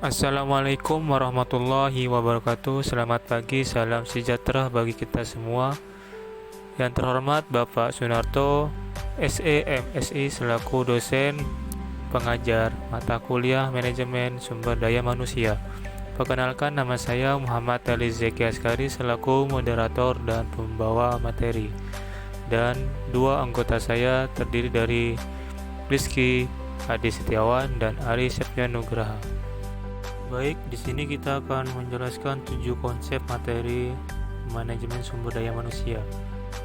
Assalamualaikum warahmatullahi wabarakatuh. Selamat pagi, salam sejahtera bagi kita semua. Yang terhormat Bapak Sunarto, SE MSI selaku dosen pengajar mata kuliah Manajemen Sumber Daya Manusia. Perkenalkan, nama saya Muhammad Ali Zeki Askari selaku moderator dan pembawa materi. Dan dua anggota saya terdiri dari Rizky Adi Setiawan dan Ari Septianugraha. Baik, di sini kita akan menjelaskan 7 konsep materi manajemen sumber daya manusia.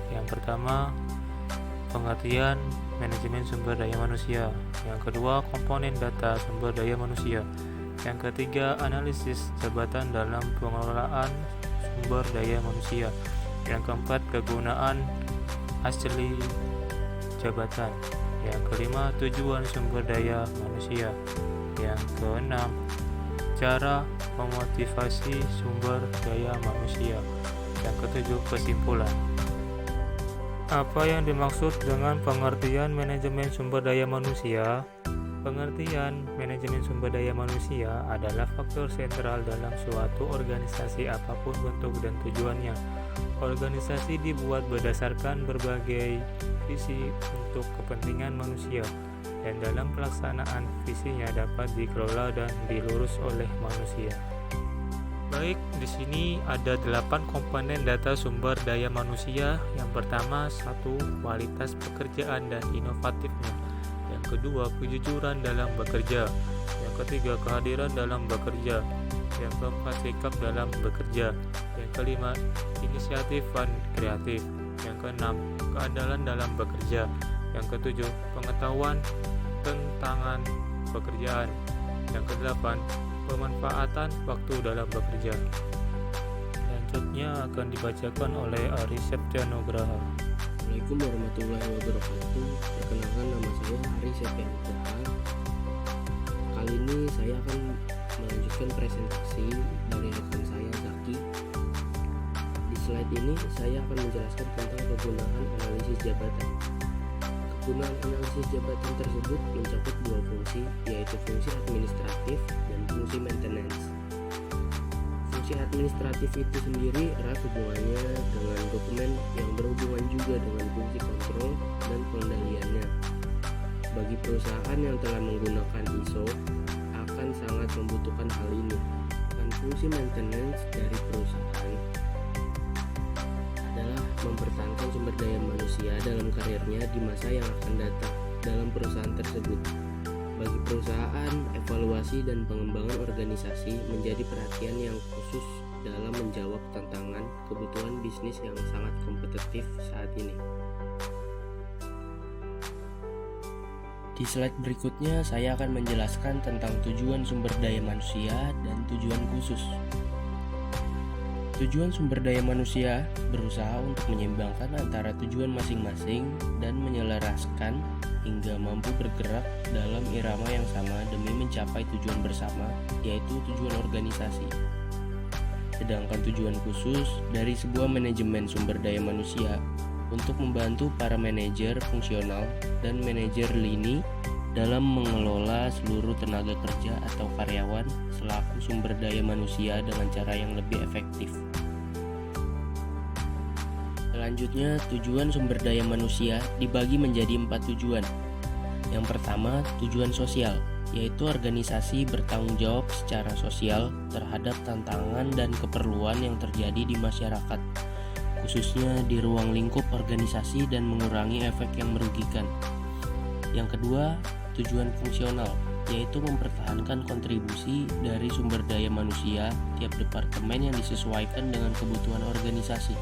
Yang pertama, pengertian manajemen sumber daya manusia. Yang kedua, komponen data sumber daya manusia. Yang ketiga, analisis jabatan dalam pengelolaan sumber daya manusia. Yang keempat, kegunaan asli jabatan. Yang kelima, tujuan sumber daya manusia. Yang keenam, cara memotivasi sumber daya manusia. Yang ketujuh, kesimpulan. Apa yang dimaksud dengan pengertian manajemen sumber daya manusia? Pengertian manajemen sumber daya manusia adalah faktor sentral dalam suatu organisasi apapun bentuk dan tujuannya. Organisasi dibuat berdasarkan berbagai visi untuk kepentingan manusia, dan dalam pelaksanaan visinya dapat dikelola dan dilurus oleh manusia. Baik, di sini ada 8 komponen data sumber daya manusia. Yang pertama, 1. Kualitas pekerjaan dan inovatifnya. Yang kedua, kejujuran dalam bekerja. Yang ketiga, kehadiran dalam bekerja. Yang keempat, sikap dalam bekerja. Yang kelima, inisiatif dan kreatif. Yang keenam, keandalan dalam bekerja. Yang ketujuh, pengetahuan tentang pekerjaan. Yang kedelapan, pemanfaatan waktu dalam bekerja. Selanjutnya akan dibacakan oleh Ari Septianugraha. Assalamualaikum warahmatullahi wabarakatuh. Perkenalkan, nama saya Ari Septianugraha. Kali ini saya akan melanjutkan presentasi dari rekan saya Zaki. Di slide ini saya akan menjelaskan tentang kegunaan analisis jabatan. Kegunaan analisis jabatan tersebut mencakup dua fungsi, yaitu fungsi administratif dan fungsi maintenance. Fungsi administratif itu sendiri erat hubungannya dengan dokumen yang berhubungan juga dengan fungsi kontrol dan pengendaliannya. Bagi perusahaan yang telah menggunakan ISO akan sangat membutuhkan hal ini. Dan fungsi maintenance dari perusahaan adalah mempertahankan sumber daya manusia dalam karirnya di masa yang akan datang dalam perusahaan tersebut. Bagi perusahaan, evaluasi dan pengembangan organisasi menjadi perhatian yang khusus dalam menjawab tantangan kebutuhan bisnis yang sangat kompetitif saat ini. Di slide berikutnya saya akan menjelaskan tentang tujuan sumber daya manusia dan tujuan khusus. Tujuan sumber daya manusia berusaha untuk menyeimbangkan antara tujuan masing-masing dan menyelaraskan hingga mampu bergerak dalam irama yang sama demi mencapai tujuan bersama, yaitu tujuan organisasi. Sedangkan tujuan khusus dari sebuah manajemen sumber daya manusia untuk membantu para manajer fungsional dan manajer lini dalam mengelola seluruh tenaga kerja atau karyawan selaku sumber daya manusia dengan cara yang lebih efektif. Selanjutnya, tujuan sumber daya manusia dibagi menjadi 4 tujuan. Yang pertama, tujuan sosial, yaitu organisasi bertanggung jawab secara sosial terhadap tantangan dan keperluan yang terjadi di masyarakat, khususnya di ruang lingkup organisasi dan mengurangi efek yang merugikan. Yang kedua, tujuan fungsional, yaitu mempertahankan kontribusi dari sumber daya manusia tiap departemen yang disesuaikan dengan kebutuhan organisasi.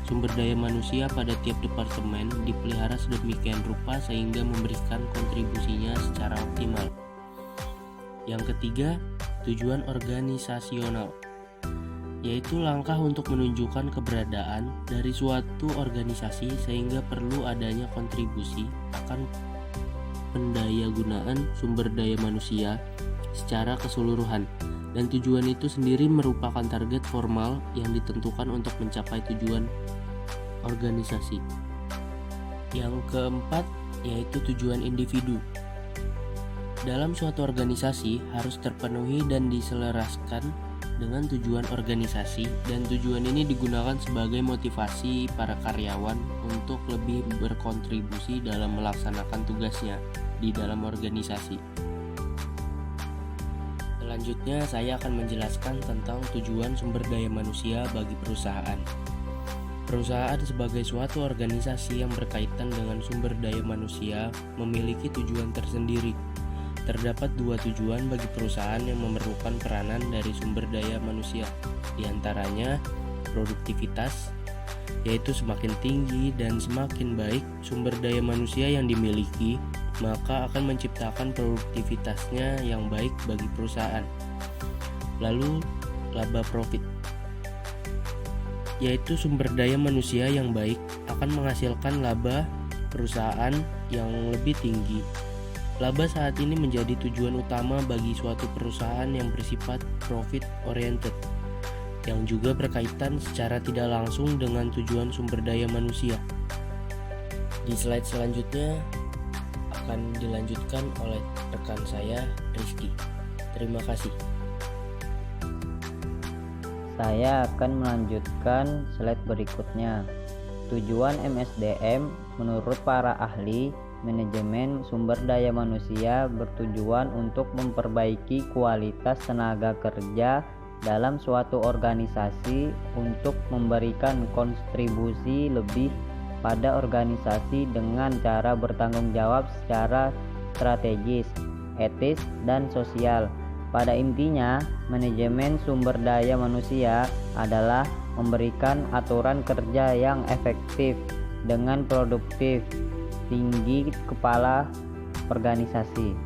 Sumber daya manusia pada tiap departemen dipelihara sedemikian rupa sehingga memberikan kontribusinya secara optimal. Yang ketiga, tujuan organisasional, yaitu langkah untuk menunjukkan keberadaan dari suatu organisasi sehingga perlu adanya kontribusi akan pendayagunaan sumber daya manusia secara keseluruhan, dan tujuan itu sendiri merupakan target formal yang ditentukan untuk mencapai tujuan organisasi. Yang keempat, yaitu tujuan individu. Dalam suatu organisasi harus terpenuhi dan diselaraskan dengan tujuan organisasi, dan tujuan ini digunakan sebagai motivasi para karyawan untuk lebih berkontribusi dalam melaksanakan tugasnya di dalam organisasi. Selanjutnya saya akan menjelaskan tentang tujuan sumber daya manusia bagi perusahaan. Perusahaan sebagai suatu organisasi yang berkaitan dengan sumber daya manusia memiliki tujuan tersendiri. Terdapat dua tujuan bagi perusahaan yang memerlukan peranan dari sumber daya manusia, di antaranya produktivitas, yaitu semakin tinggi dan semakin baik sumber daya manusia yang dimiliki, maka akan menciptakan produktivitasnya yang baik bagi perusahaan. Lalu laba profit, yaitu sumber daya manusia yang baik akan menghasilkan laba perusahaan yang lebih tinggi. Laba saat ini menjadi tujuan utama bagi suatu perusahaan yang bersifat profit oriented, yang juga berkaitan secara tidak langsung dengan tujuan sumber daya manusia. Di slide selanjutnya akan dilanjutkan oleh rekan saya, Rizky. Terima kasih. Saya akan melanjutkan slide berikutnya. Tujuan MSDM menurut para ahli manajemen sumber daya manusia bertujuan untuk memperbaiki kualitas tenaga kerja dalam suatu organisasi untuk memberikan kontribusi lebih pada organisasi dengan cara bertanggung jawab secara strategis, etis, dan sosial. Pada intinya, manajemen sumber daya manusia adalah memberikan aturan kerja yang efektif dengan produktif tinggi kepala organisasi.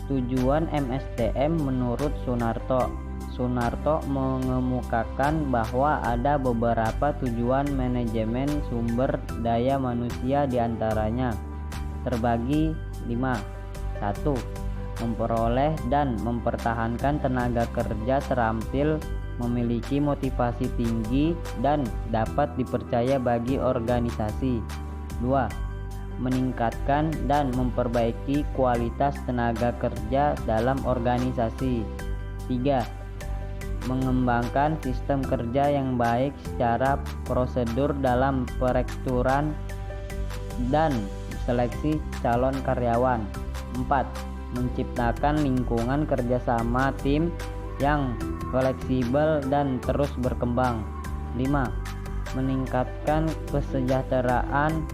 Tujuan MSDM menurut Sunarto. Sunarto mengemukakan bahwa ada beberapa tujuan manajemen sumber daya manusia, diantaranya terbagi 5. 1. Memperoleh dan mempertahankan tenaga kerja terampil, memiliki motivasi tinggi, dan dapat dipercaya bagi organisasi. 2. Meningkatkan dan memperbaiki kualitas tenaga kerja dalam organisasi. 3. Mengembangkan sistem kerja yang baik secara prosedur dalam perekrutan dan seleksi calon karyawan. 4. Menciptakan lingkungan kerjasama tim yang fleksibel dan terus berkembang. 5. Meningkatkan kesejahteraan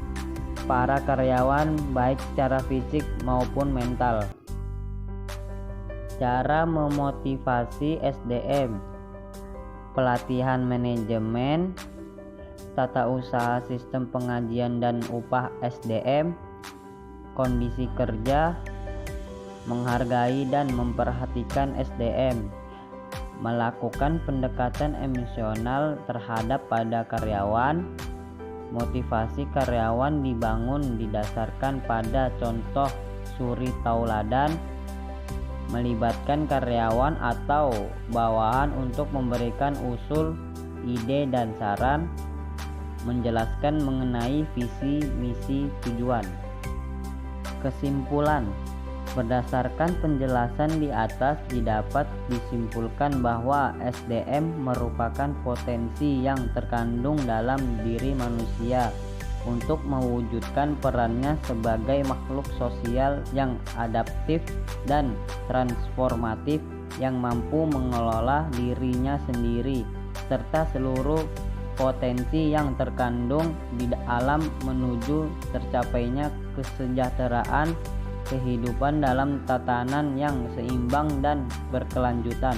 para karyawan baik secara fisik maupun mental. Cara memotivasi SDM: pelatihan manajemen, tata usaha sistem pengajian dan upah SDM, kondisi kerja, menghargai dan memperhatikan SDM, melakukan pendekatan emosional terhadap pada karyawan. Motivasi karyawan dibangun didasarkan pada contoh suri tauladan, melibatkan karyawan atau bawahan untuk memberikan usul, ide, dan saran, menjelaskan mengenai visi, misi, tujuan. Kesimpulan: berdasarkan penjelasan di atas didapat disimpulkan bahwa SDM merupakan potensi yang terkandung dalam diri manusia untuk mewujudkan perannya sebagai makhluk sosial yang adaptif dan transformatif, yang mampu mengelola dirinya sendiri serta seluruh potensi yang terkandung di alam menuju tercapainya kesejahteraan kehidupan dalam tatanan yang seimbang dan berkelanjutan.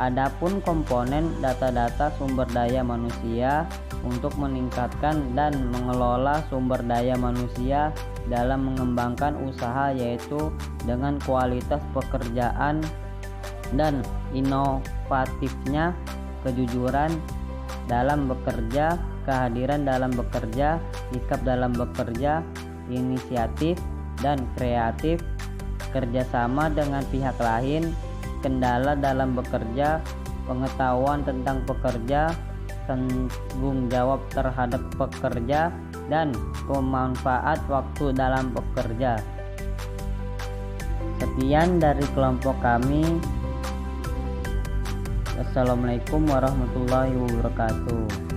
Adapun komponen data-data sumber daya manusia untuk meningkatkan dan mengelola sumber daya manusia dalam mengembangkan usaha, yaitu dengan kualitas pekerjaan dan inovatifnya, kejujuran dalam bekerja, kehadiran dalam bekerja, sikap dalam bekerja, inisiatif dan kreatif, kerjasama dengan pihak lain, kendala dalam bekerja, pengetahuan tentang pekerja, tanggung jawab terhadap pekerja, dan pemanfaat waktu dalam bekerja. Sekian dari kelompok kami. Assalamualaikum warahmatullahi wabarakatuh.